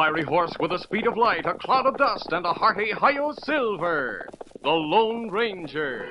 fiery horse with the speed of light, a cloud of dust, and a hearty Hi-Yo Silver, the Lone Ranger.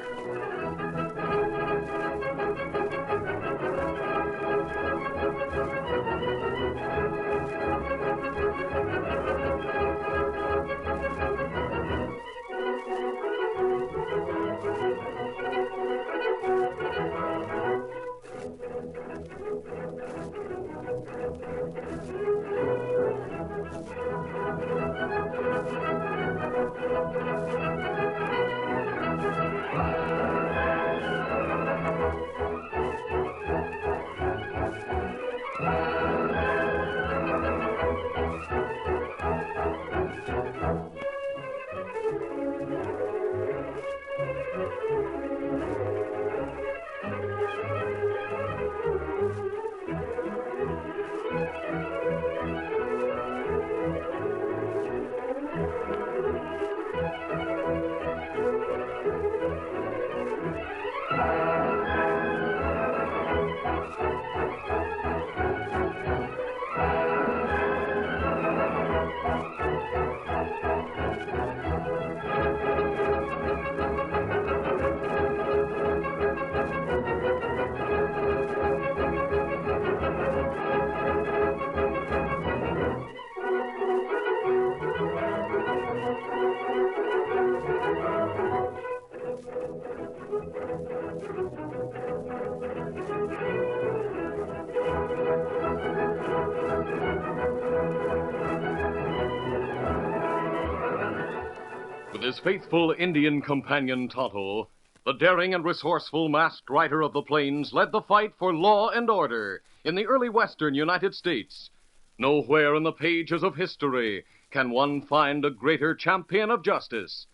With his faithful Indian companion Tonto, the daring and resourceful masked rider of the plains led the fight for law and order in the early western United States. Nowhere in the pages of history can one find a greater champion of justice.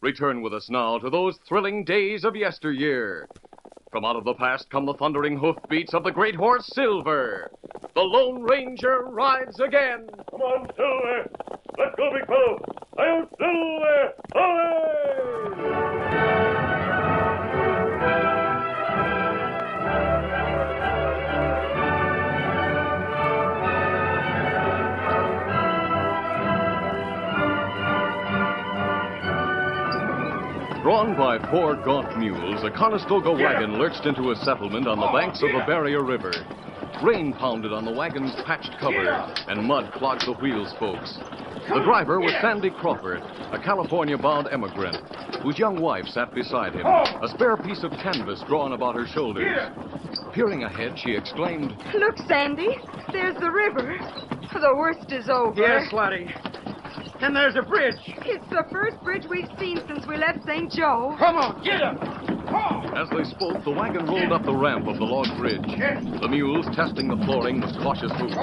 Return with us now to those thrilling days of yesteryear. From out of the past come the thundering hoofbeats of the great horse Silver. The Lone Ranger rides again. Come on, Silver. Let's go, big fellow. Hi-Yo Silver! Hooray! Drawn by 4 gaunt mules, a Conestoga wagon lurched into a settlement on the banks of the Barrier River. Rain pounded on the wagon's patched cover, and mud clogged the wheel spokes. The driver was Sandy Crawford, a California-bound emigrant, whose young wife sat beside him, a spare piece of canvas drawn about her shoulders. Peering ahead, she exclaimed, "Look, Sandy, there's the river. The worst is over." Yes, Lottie. And there's a bridge. It's the first bridge we've seen since we left St. Joe. Come on, get up. As they spoke, the wagon rolled up the ramp of the log bridge. The mules, testing the flooring with cautious hoofs,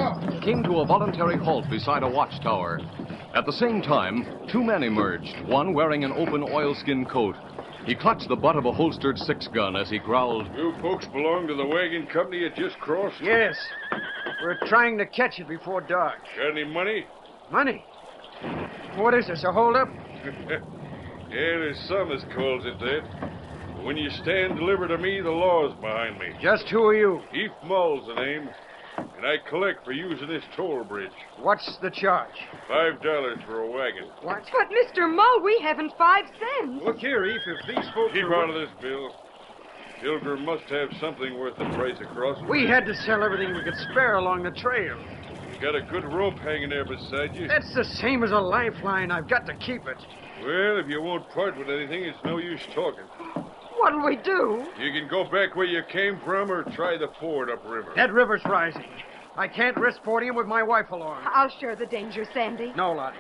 came to a voluntary halt beside a watchtower. At the same time, 2 men emerged, one wearing an open oilskin coat. He clutched the butt of a holstered 6-gun as he growled, You folks belong to the wagon company you just crossed? Yes. We're trying to catch it before dark. Got any money? Money? What is this, a holdup? Yeah, there's some as calls it that. But when you stand delivered to me, the law's behind me. Just who are you? Heath Mull's the name. And I collect for using this toll bridge. What's the charge? $5 for a wagon. What? But, Mr. Mull, we haven't 5 cents. Look here, Eve, if these folks Keep are... out of this, Bill. Pilgrim must have something worth the price of crossing. We had to sell everything we could spare along the trail. You got a good rope hanging there beside you. That's the same as a lifeline. I've got to keep it. Well, if you won't part with anything, it's no use talking. What'll we do? You can go back where you came from or try the ford upriver. That river's rising. I can't risk fording it with my wife along. I'll share the danger, Sandy. No, Lottie.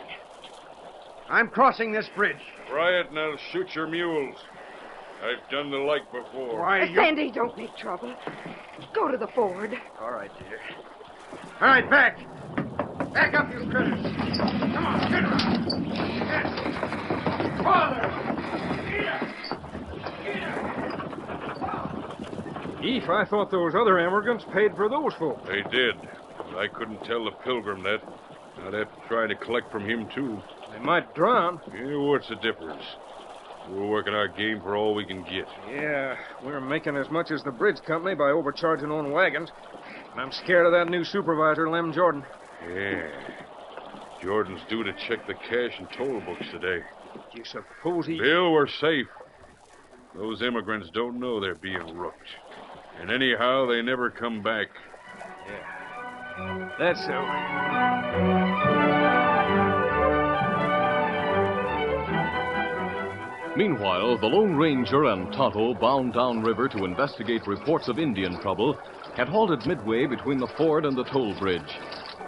I'm crossing this bridge. Try it and I'll shoot your mules. I've done the like before. Why, you... Sandy, don't make trouble. Go to the ford. All right, dear. All right, back. Back up, you critters. Come on, get around. Yes. Father! Eve, I thought those other emigrants paid for those folks. They did. But I couldn't tell the pilgrim that. I'd have to try to collect from him, too. They might drown. Yeah, what's the difference? We're working our game for all we can get. Yeah, we're making as much as the bridge company by overcharging on wagons. And I'm scared of that new supervisor, Lem Jordan. Yeah. Jordan's due to check the cash and toll books today. You suppose he... Bill, we're safe. Those immigrants don't know they're being rooked. And anyhow, they never come back. Yeah. That's so. Meanwhile, the Lone Ranger and Tonto, bound downriver to investigate reports of Indian trouble, had halted midway between the ford and the toll bridge.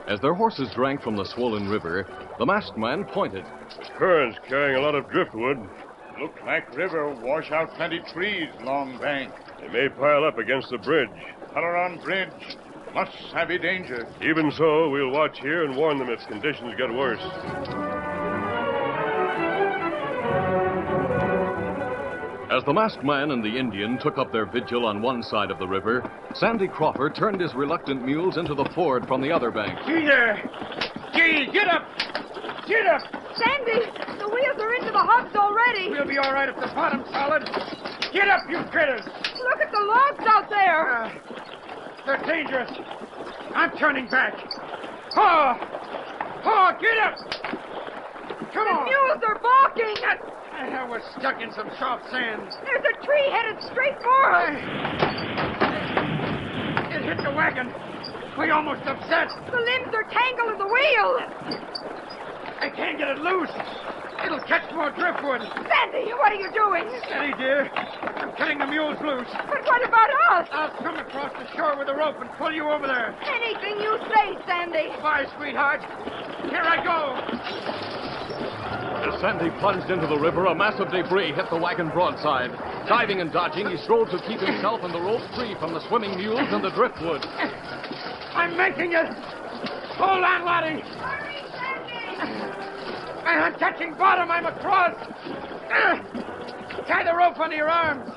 As their horses drank from the swollen river, the masked man pointed. Current's carrying a lot of driftwood. Look like river wash out plenty trees long bank. They may pile up against the bridge. Halaron Bridge. Must have a danger. Even so, we'll watch here and warn them if conditions get worse. As the masked man and the Indian took up their vigil on one side of the river, Sandy Crawford turned his reluctant mules into the ford from the other bank. Gee there! Gee, get up! Get up! Sandy, the wheels are into the hubs already. We'll be all right if the bottom's solid. Get up, you critters! Look at the logs out there. They're dangerous. I'm turning back. Oh! Oh, get up! Come The on! mules are balking. We're stuck in some soft sand. There's a tree headed straight for us. It hit the wagon. We almost upset. The limbs are tangled in the wheel. I can't get it loose. It'll catch more driftwood. Sandy, what are you doing? Steady, dear. I'm cutting the mules loose. But what about us? I'll come across the shore with a rope and pull you over there. Anything you say, Sandy. Bye, sweetheart. Here I go. As Sandy plunged into the river, a mass of debris hit the wagon broadside. Diving and dodging, he strove to keep himself and the rope free from the swimming mules and the driftwood. I'm making it. Hold on, Lottie. I'm touching bottom. I'm across. Tie the rope under your arms.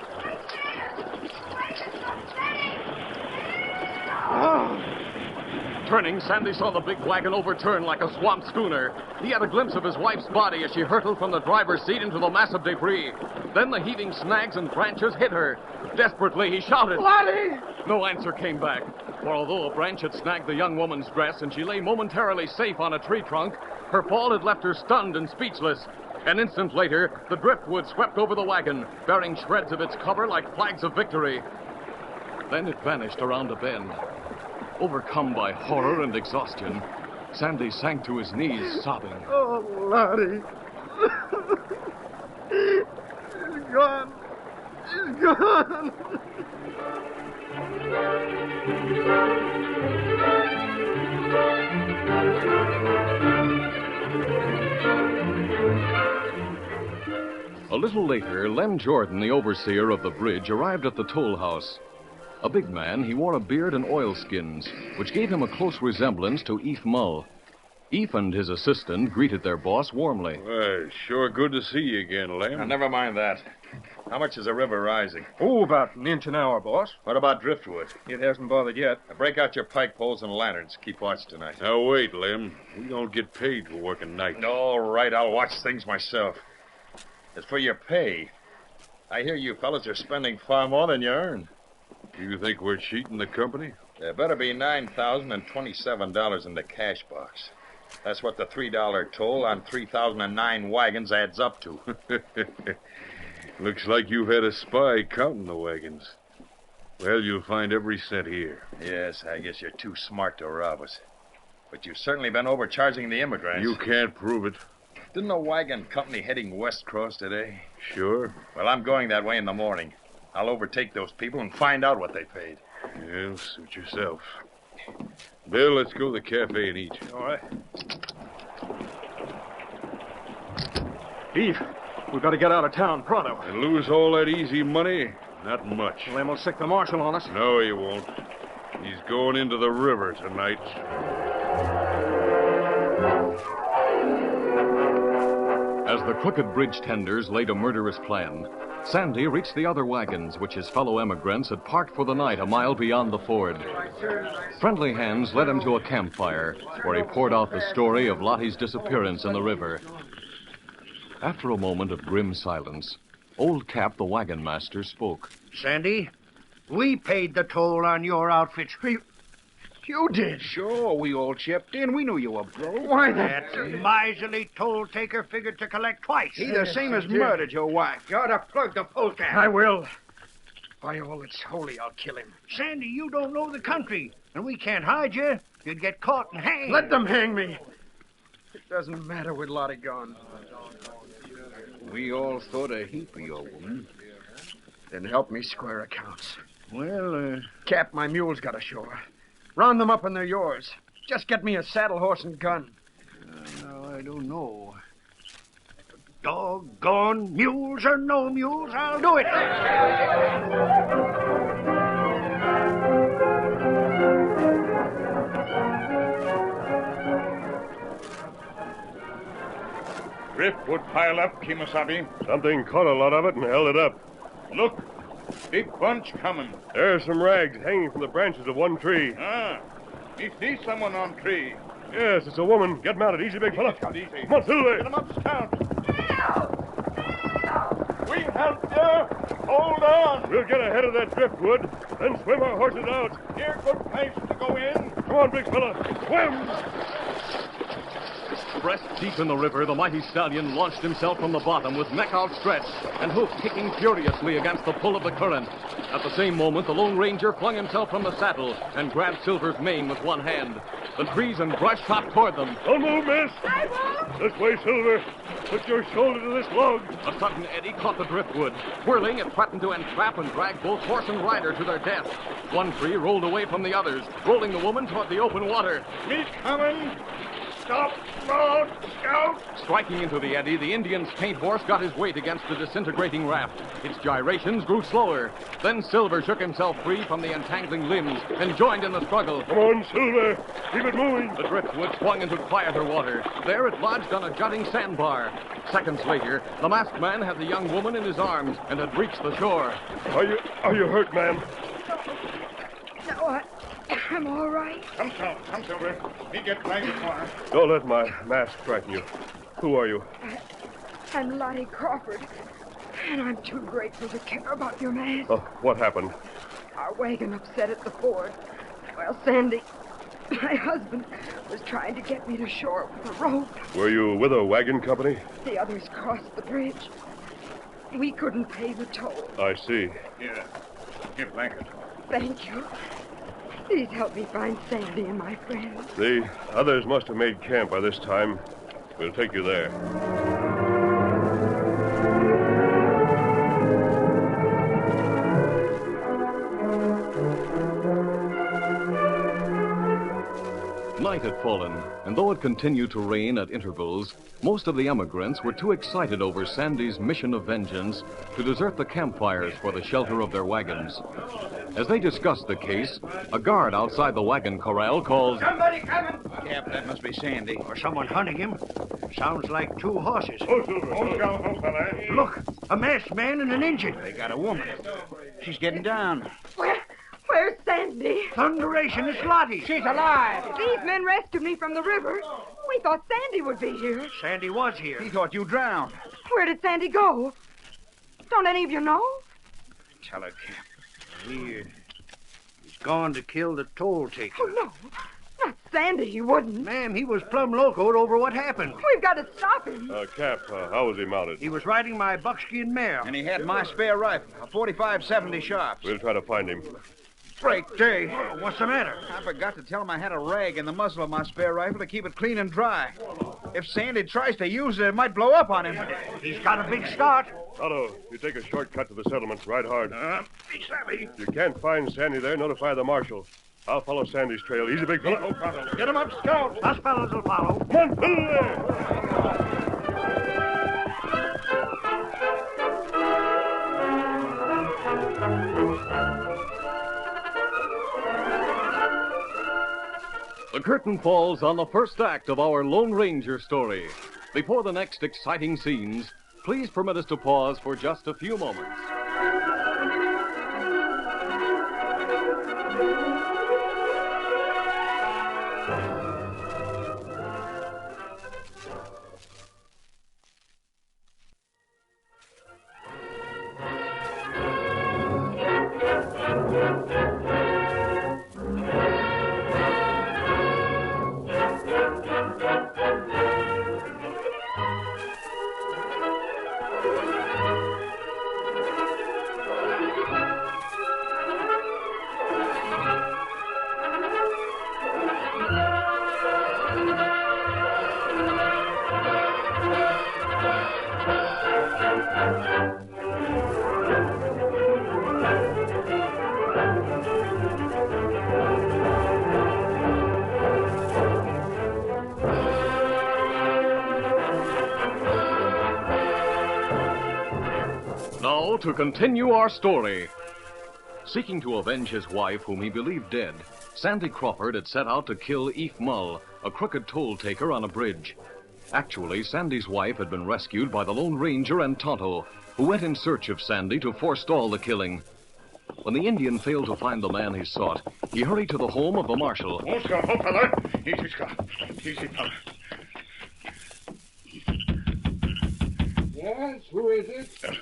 Oh. Turning, Sandy saw the big wagon overturn like a swamp schooner. He had a glimpse of his wife's body as she hurtled from the driver's seat into the mass of debris. Then the heaving snags and branches hit her. Desperately, he shouted. Lottie! No answer came back, for although a branch had snagged the young woman's dress and she lay momentarily safe on a tree trunk, her fall had left her stunned and speechless. An instant later, the driftwood swept over the wagon, bearing shreds of its cover like flags of victory. Then it vanished around a bend. Overcome by horror and exhaustion, Sandy sank to his knees, sobbing. Oh, Lottie. She's gone. She's gone. A little later, Lem Jordan, the overseer of the bridge, arrived at the toll house. A big man, he wore a beard and oilskins, which gave him a close resemblance to Eve Mull. Eve and his assistant greeted their boss warmly. Well, sure good to see you again, Lem. Now, never mind that. How much is the river rising? Oh, about an inch an hour, boss. What about driftwood? It hasn't bothered yet. Now, break out your pike poles and lanterns. Keep watch tonight. Now, wait, Lem. We don't get paid for working nights. All right, I'll watch things myself. As for your pay, I hear you fellas are spending far more than you earn. You think we're cheating the company? There better be $9,027 in the cash box. That's what the $3 toll on 3,009 wagons adds up to. Looks like you've had a spy counting the wagons. Well, you'll find every cent here. Yes, I guess you're too smart to rob us. But you've certainly been overcharging the immigrants. You can't prove it. Didn't a wagon company heading west cross today? Sure. Well, I'm going that way in the morning. I'll overtake those people and find out what they paid. Well, suit yourself. Bill, let's go to the cafe and eat. All right. Eve, we've got to get out of town pronto. And lose all that easy money? Not much. Lem will sick the marshal on us. No, he won't. He's going into the river tonight. As the crooked bridge tenders laid a murderous plan, Sandy reached the other wagons, which his fellow emigrants had parked for the night a mile beyond the ford. Friendly hands led him to a campfire, where he poured out the story of Lottie's disappearance in the river. After a moment of grim silence, Old Cap, the wagon master, spoke. Sandy, we paid the toll on your outfits. You did? Sure, we all chipped in. We knew you were broke. Why, That miserly toll taker figured to collect twice. He the same as murdered your wife. You ought to plug the polecat. I will. By all that's holy, I'll kill him. Sandy, you don't know the country, and we can't hide you. You'd get caught and hanged. Let them hang me. It doesn't matter with Lottie gone. We all thought a heap of your woman. Then help me square accounts. Well, Cap, my mule's got ashore. Round them up and they're yours. Just get me a saddle horse and gun. no, I don't know. Doggone mules or no mules, I'll do it. Driftwood piled up, Kemosabe. Something caught a lot of it and held it up. Look, big bunch coming. There are some rags hanging from the branches of one tree. Ah, he sees someone on tree. Yes, it's a woman. Get mounted. Easy, big fella. Easy. Come on, Silver. Get him up, Scout. We help you. Hold on. We'll get ahead of that driftwood, then swim our horses out. Here, good place to go in. Come on, big fella. Swim! Breast deep in the river, the mighty stallion launched himself from the bottom with neck outstretched and hoof kicking furiously against the pull of the current. At the same moment, the Lone Ranger flung himself from the saddle and grabbed Silver's mane with one hand. The trees and brush hopped toward them. Don't move, miss. I won't. This way, Silver. Put your shoulder to this log. A sudden eddy caught the driftwood. Whirling, it threatened to entrap and drag both horse and rider to their death. One tree rolled away from the others, rolling the woman toward the open water. Me coming. Stop, Lord, Scout. Striking into the eddy, the Indian's paint horse got his weight against the disintegrating raft. Its gyrations grew slower. Then Silver shook himself free from the entangling limbs and joined in the struggle. Come on, Silver. Keep it moving. The driftwood swung into quieter water. There it lodged on a jutting sandbar. Seconds later, the masked man had the young woman in his arms and had reached the shore. Are you hurt, ma'am? No, I'm all right. Come, Silver. Me get blanket corner. Don't let my mask frighten you. Who are you? I'm Lottie Crawford, and I'm too grateful to care about your mask. Oh, what happened? Our wagon upset at the ford. Well, Sandy, my husband, was trying to get me to shore with a rope. Were you with a wagon company? The others crossed the bridge. We couldn't pay the toll. I see. Here, blanket. Thank you. Please help me find Sandy and my friends. The others must have made camp by this time. We'll take you there. Night had fallen, and though it continued to rain at intervals, most of the emigrants were too excited over Sandy's mission of vengeance to desert the campfires for the shelter of their wagons. As they discussed the case, a guard outside the wagon corral called, Somebody coming! Cap, that must be Sandy. Or someone hunting him. Sounds like two horses. Oh, Silver. Oh, Scout, oh, fella. Look, a masked man and an Injun. They got a woman. She's getting down. Where's Sandy? Thunderation, it's Lottie. She's alive. These men rescued me from the river. We thought Sandy would be here. Sandy was here. He thought you drowned. Where did Sandy go? Don't any of you know? Tell her, Cap. He's gone to kill the toll taker. Oh, no. Not Sandy, he wouldn't. Ma'am, he was plumb locoed over what happened. We've got to stop him. Cap, how was he mounted? He was riding my buckskin mare. And he had my spare rifle, a 45-70 Sharps. We'll try to find him. Break day. What's the matter? I forgot to tell him I had a rag in the muzzle of my spare rifle to keep it clean and dry. If Sandy tries to use it, it might blow up on him. He's got a big start. Otto, you take a shortcut to the settlement. Ride hard. Be savvy. If you can't find Sandy there, notify the marshal. I'll follow Sandy's trail. Easy, big fella. Oh, pronto. Get him up, Scout. Us fellows will follow. Come on, Silver! The curtain falls on the first act of our Lone Ranger story. Before the next exciting scenes, please permit us to pause for just a few moments. now to continue our story. Seeking to avenge his wife, whom he believed dead, Sandy Crawford had set out to kill Eve Mull, a crooked toll taker on a bridge. Actually, Sandy's wife had been rescued by the Lone Ranger and Tonto, who went in search of Sandy to forestall the killing. When the Indian failed to find the man he sought, he hurried to the home of the marshal. Oscar, hold, fella. Easy, Scott. Easy, fella. Yes, who is it?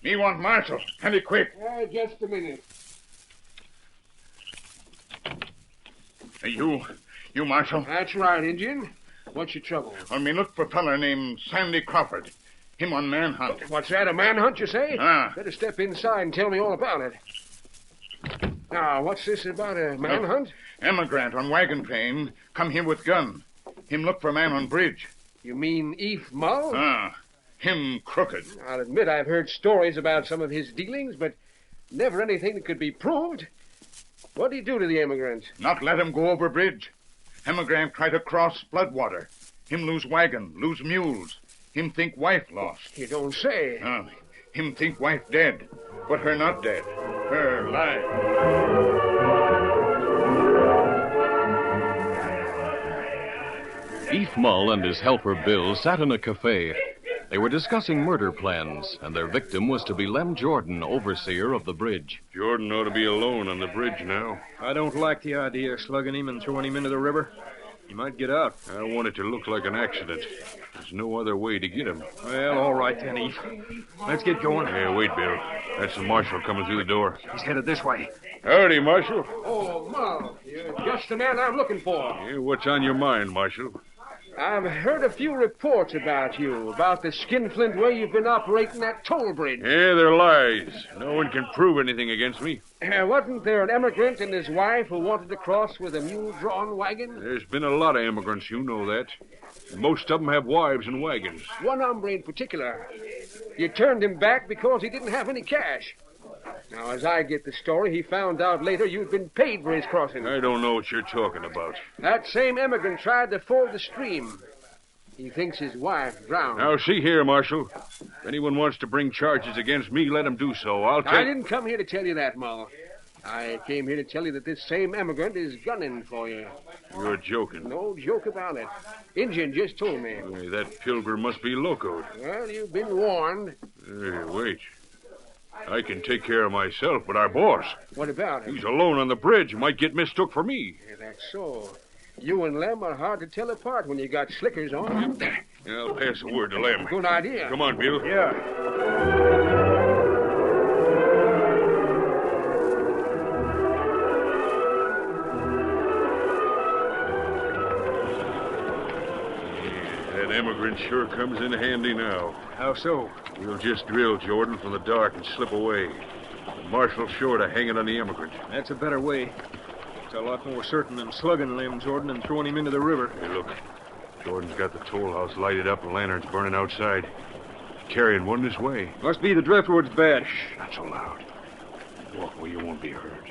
Me want Marshal. Handy quick. Just a minute. Hey, you Marshal? That's right, Injun. What's your trouble? Well, me look for a fella named Sandy Crawford. Him on manhunt. What's that, a manhunt, you say? Ah. Better step inside and tell me all about it. Now, what's this about a manhunt? Emigrant on wagon train. Come here with gun. Him look for a man on bridge. You mean Eve Mull? Ah. Him crooked. I'll admit I've heard stories about some of his dealings, but never anything that could be proved. What'd he do to the emigrant? Not let him go over bridge. Emigrant try to cross Floodwater. Him lose wagon, lose mules. Him think wife lost. You don't say. Him think wife dead, but her not dead. Her live. Eve Mull and his helper Bill sat in a cafe. They were discussing murder plans, and their victim was to be Lem Jordan, overseer of the bridge. Jordan ought to be alone on the bridge now. I don't like the idea of slugging him and throwing him into the river. He might get out. I want it to look like an accident. There's no other way to get him. Well, all right then, Eve. Let's get going. Hey, wait, Bill. That's the marshal coming through the door. He's headed this way. Howdy, Marshal. Oh, Mull, you're just the man I'm looking for. Yeah, what's on your mind, Marshal? I've heard a few reports about you, about the skinflint way you've been operating that toll bridge. Yeah, they're lies. No one can prove anything against me. Wasn't there an emigrant and his wife who wanted to cross with a mule-drawn wagon? There's been a lot of immigrants, you know that. Most of them have wives and wagons. One hombre in particular. You turned him back because he didn't have any cash. Now, as I get the story, he found out later you'd been paid for his crossing. I don't know what you're talking about. That same emigrant tried to ford the stream. He thinks his wife drowned. Now, see here, Marshal. If anyone wants to bring charges against me, let him do so. I didn't come here to tell you that, Mull. I came here to tell you that this same emigrant is gunning for you. You're joking. No joke about it. Injun just told me. Hey, that pilgrim must be locoed. Well, you've been warned. Hey, wait. I can take care of myself, but our boss... What about him? He's alone on the bridge. Might get mistook for me. Yeah, that's so. You and Lem are hard to tell apart when you got slickers on. I'll pass the word to Lem. Good idea. Come on, Bill. Yeah. That emigrant sure comes in handy now. How so? We'll just drill Jordan from the dark and slip away. The marshal's sure to hang it on the emigrant. That's a better way. It's a lot more certain than slugging Lem Jordan and throwing him into the river. Hey, look. Jordan's got the toll house lighted up and lanterns burning outside. Carrying one this way. Must be the driftwood's bad. Shh, not so loud. Walk where you won't be heard.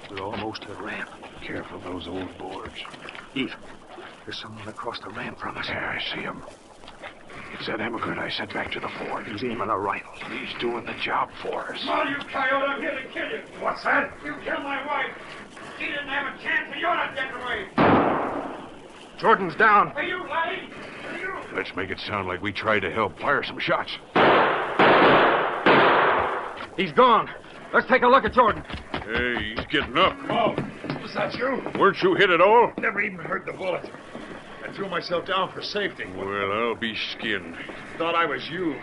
We're almost to the ramp. Careful of those old boards. Eve, there's someone across the ramp from us. Yeah, I see him. It's that emigrant I sent back to the fort. He's aiming a rifle. He's doing the job for us. Oh, you coyote, I'm here to kill you. What's that? You killed my wife. She didn't have a chance, and you're not getting away. Jordan's down. Are you lying? Are you? Let's make it sound like we tried to help. Fire some shots. He's gone. Let's take a look at Jordan. Hey, he's getting up. Oh, was that you? Weren't you hit at all? Never even heard the bullet. I threw myself down for safety. Well, I'll be skinned. Thought I was you.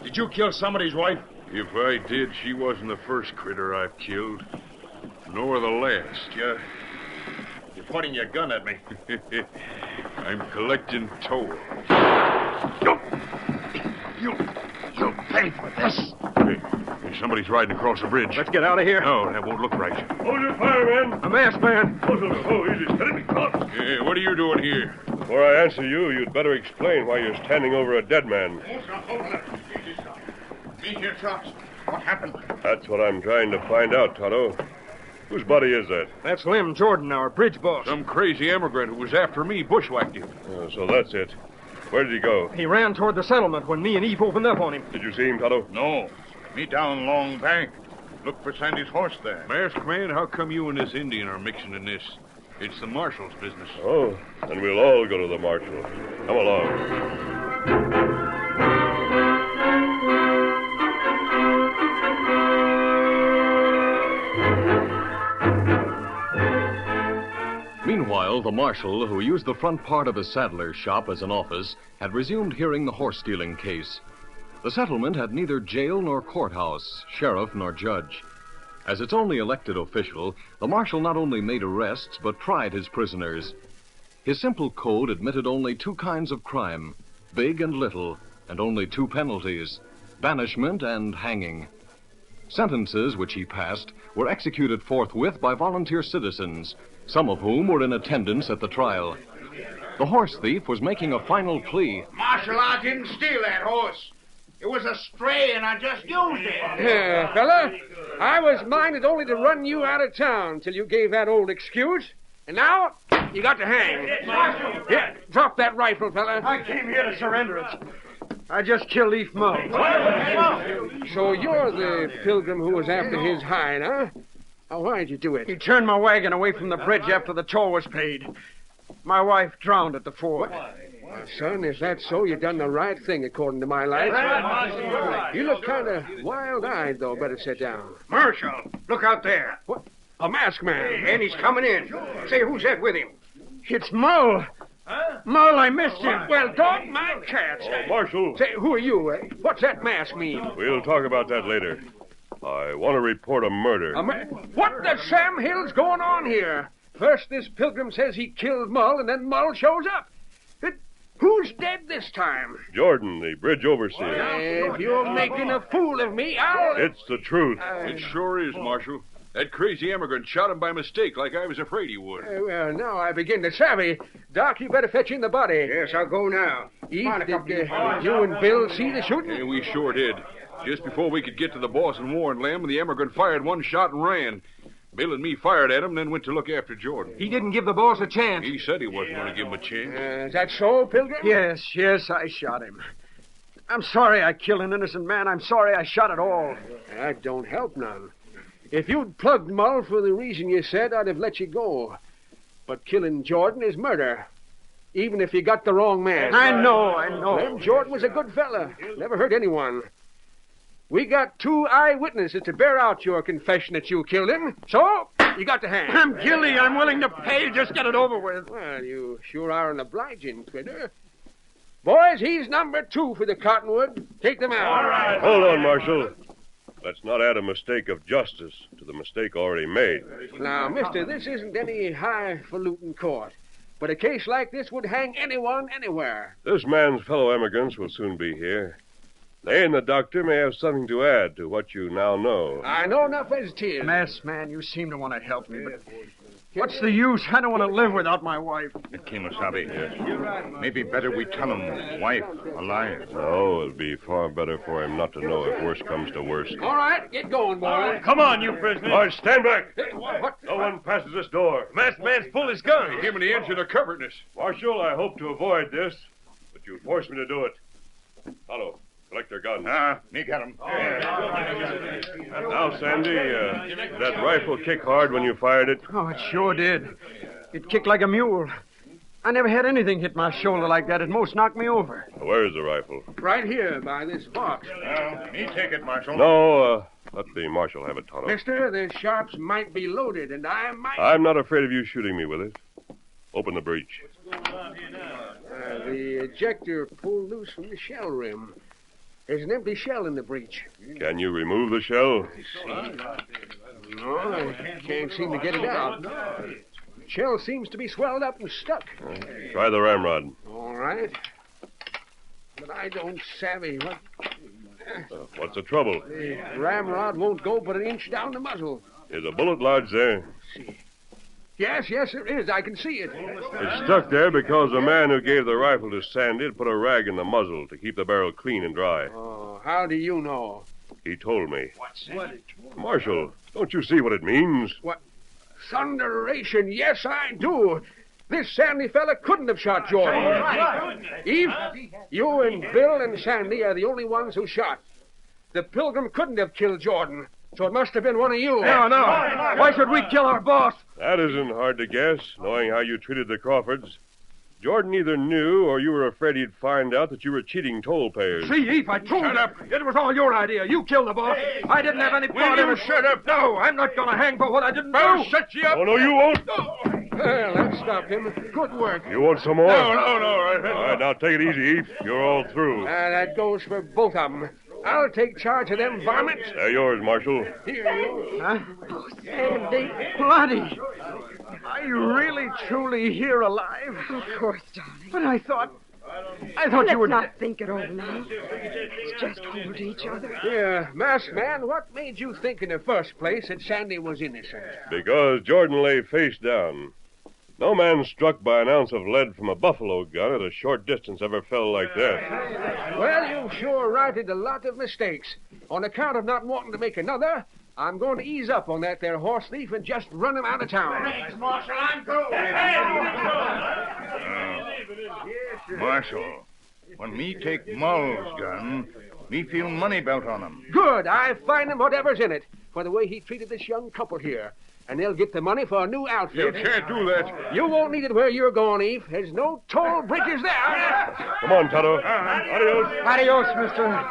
Did you kill somebody's wife? If I did, she wasn't the first critter I've killed. Nor the last. You're pointing your gun at me. I'm collecting toll. You'll pay for this. Hey, somebody's riding across the bridge. Let's get out of here. No, that won't look right. Hold your fire, man. A masked man. Oh, easy. Let me go. Hey, what are you doing here? Before I answer you, you'd better explain why you're standing over a dead man. Hold on. Me here, Chops. What happened? That's what I'm trying to find out, Tonto. Whose body is that? That's Lem Jordan, our bridge boss. Some crazy emigrant who was after me bushwhacked him. So that's it. Where did he go? He ran toward the settlement when me and Eve opened up on him. Did you see him, Tonto? No. Me down Long Bank. Look for Sandy's horse there. Masked man, how come you and this Indian are mixing in this? It's the marshal's business. Oh, then we'll all go to the marshal. Come along. Meanwhile, the marshal, who used the front part of his saddler's shop as an office, had resumed hearing the horse-stealing case. The settlement had neither jail nor courthouse, sheriff nor judge. As its only elected official, the marshal not only made arrests, but tried his prisoners. His simple code admitted only two kinds of crime, big and little, and only two penalties, banishment and hanging. Sentences which he passed were executed forthwith by volunteer citizens, some of whom were in attendance at the trial. The horse thief was making a final plea. Marshal, I didn't steal that horse. It was a stray, and I just used it. Yeah, fella, I was minded only to run you out of town till you gave that old excuse. And now, you got to hang. Yeah, drop that rifle, fella. I came here to surrender it. I just killed Leaf Mull. So you're the pilgrim who was after his hide, huh? Oh, why'd you do it? He turned my wagon away from the bridge after the toll was paid. My wife drowned at the ford. Well, son, if that's so, you done the right thing according to my lights. You look kind of wild-eyed, though. Better sit down. Marshal, look out there. What? A masked man. And he's coming in. Say, who's that with him? It's Mull. Mull, I missed him. Well, dog my cats. Marshal. Say, who are you? What's that mask mean? We'll talk about that later. I want to report a murder. What the Sam Hill's going on here? First, this pilgrim says he killed Mull, and then Mull shows up. Who's dead this time? Jordan, the bridge overseer. If you're making a fool of me, I'll... It's the truth. It sure is, Marshal. That crazy immigrant shot him by mistake like I was afraid he would. Well, now I begin to savvy. Doc, you better fetch in the body. Yes, I'll go now. Eve, did you and Bill see the shooting? Yeah, we sure did. Just before we could get to the boss and warn Lem, the immigrant fired one shot and ran. Bill and me fired at him, then went to look after Jordan. He didn't give the boss a chance. He said he wasn't going to give him a chance. Is that so, Pilgrim? Yes, I shot him. I'm sorry I killed an innocent man. I'm sorry I shot at all. That don't help none. If you'd plugged Mull for the reason you said, I'd have let you go. But killing Jordan is murder, even if you got the wrong man. I know. Lem Jordan was a good fella. Never hurt anyone. We got two eyewitnesses to bear out your confession that you killed him, so you got to hang. I'm guilty. I'm willing to pay. Just get it over with. Well, you sure are an obliging critter. Boys, he's number 2 for the Cottonwood. Take them out. All right. Hold on, Marshal. Let's not add a mistake of justice to the mistake already made. Now, mister, this isn't any highfalutin court. But a case like this would hang anyone, anywhere. This man's fellow emigrants will soon be here. They and the doctor may have something to add to what you now know. I know enough as it is. Masked man, you seem to want to help me, but what's the use? I don't want to live without my wife. Kemosabe. Yes. Maybe better we tell him wife alive. No, it'll be far better for him not to know if worse comes to worst. All right, get going, boy. Come on, you prisoners. All right, stand back. Hey, what? No one passes this door. Masked man's pulled his gun. Him and the engine are covering us. Marshal, I hope to avoid this, but you forced me to do it. Hello. Collect their guns. Me got him. And now, Sandy, that rifle kick hard when you fired it? Oh, it sure did. It kicked like a mule. I never had anything hit my shoulder like that. It most knocked me over. Where's the rifle? Right here, by this box. Me take it, Marshal. No, let the marshal have it, Tonto. Mister, the sharps might be loaded, and I might... I'm not afraid of you shooting me with it. Open the breech. The ejector pulled loose from the shell rim. There's an empty shell in the breech. Can you remove the shell? No, I can't seem to get it out. The shell seems to be swelled up and stuck. Try the ramrod. All right. But I don't savvy what... What's the trouble? The ramrod won't go but an inch down the muzzle. Is a bullet lodged there? Yes, there is. I can see it. It's stuck there because the man who gave the rifle to Sandy had put a rag in the muzzle to keep the barrel clean and dry. Oh, how do you know? He told me. What's that? Marshal, don't you see what it means? What? Thunderation, yes, I do. This Sandy fella couldn't have shot Jordan. Eve, you and Bill and Sandy are the only ones who shot. The Pilgrim couldn't have killed Jordan, so it must have been one of you. No. Why should we kill our boss? That isn't hard to guess, knowing how you treated the Crawfords. Jordan either knew or you were afraid he'd find out that you were cheating toll payers. See, Eve, I told you. Shut up. It was all your idea. You killed the boss. I didn't have any part in it. Shut up. No, I'm not going to hang for what I didn't do. I'll shut you up. Oh, no, you won't. Well, that stopped him. Good work. You want some more? No. All right, now take it easy, Eve. You're all through. That goes for both of them. I'll take charge of them varmints. They're yours, Marshal. Here you are. Huh? Oh, Sandy. Bloody. Are you really, truly here alive? Of course, darling. But I thought Let's you were... not think it over now. Let's just hold each other. Yeah, masked man, what made you think in the first place that Sandy was innocent? Because Jordan lay face down. No man struck by an ounce of lead from a buffalo gun at a short distance ever fell like that. Well, you've sure righted a lot of mistakes. On account of not wanting to make another, I'm going to ease up on that there horse thief and just run him out of town. Marshal, I'm going. Marshal, when me take Mull's gun, me feel money belt on him. Good. I find him whatever's in it for the way he treated this young couple here. And they'll get the money for a new outfit. You can't do that. You won't need it where you're going, Eve. There's no toll bridges there. Come on, Tonto. Adios. Adios, mister.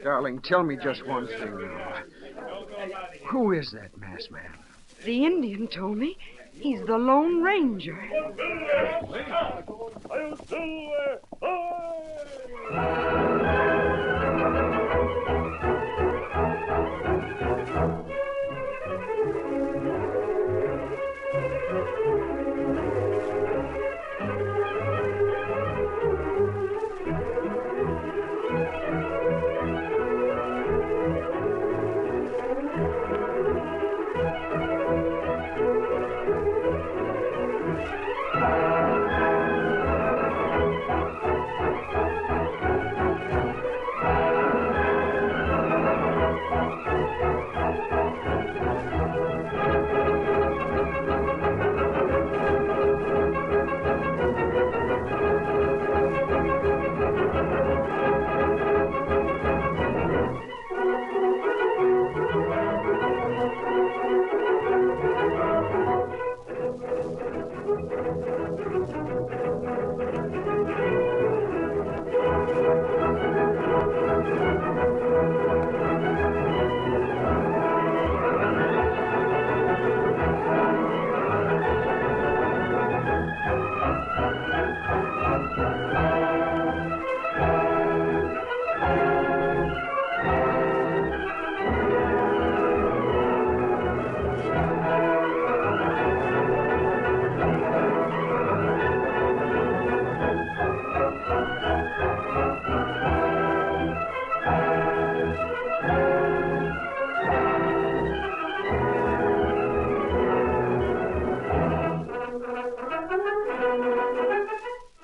Darling, tell me just one thing now. Who is that masked man? The Indian told me he's the Lone Ranger.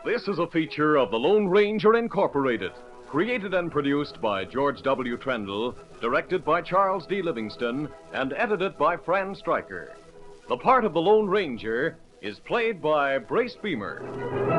This is a feature of the Lone Ranger Incorporated, created and produced by George W. Trendle, directed by Charles D. Livingston, and edited by Fran Stryker. The part of the Lone Ranger is played by Brace Beamer.